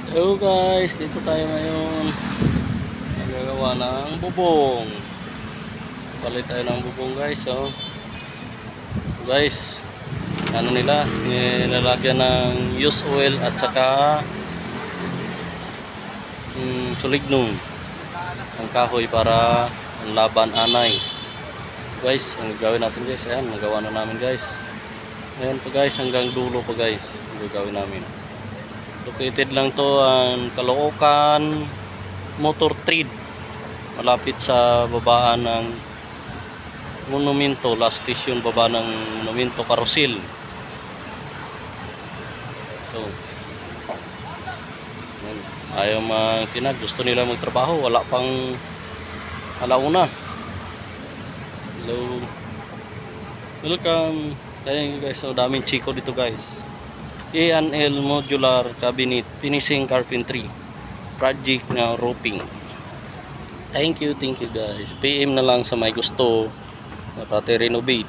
Hello guys, dito tayo ngayon. Nagagawa ng bubong. Palit tayo ng bubong guys. So, ito guys, ano nila, nilalagyan ng used oil at saka sulignum ang kahoy para ang laban anay. Ito guys, ang gagawin natin guys. Ayan, magawa na namin guys. Ayan po guys, hanggang dulo po guys ang gagawin namin. Located lang to ang Caloocan Motor Trade, malapit sa babaan ng Monumento, last station baba ng Monumento Carousel. Ito. Ayaw magtinag, gusto nila magtrabaho, wala pang alauna. Hello, welcome. Thank you guys, so daming chiko dito guys. A&L Modular Cabinet Finishing Carpentry Project na roofing. Thank you guys. PM na lang sa may gusto na pati renovate.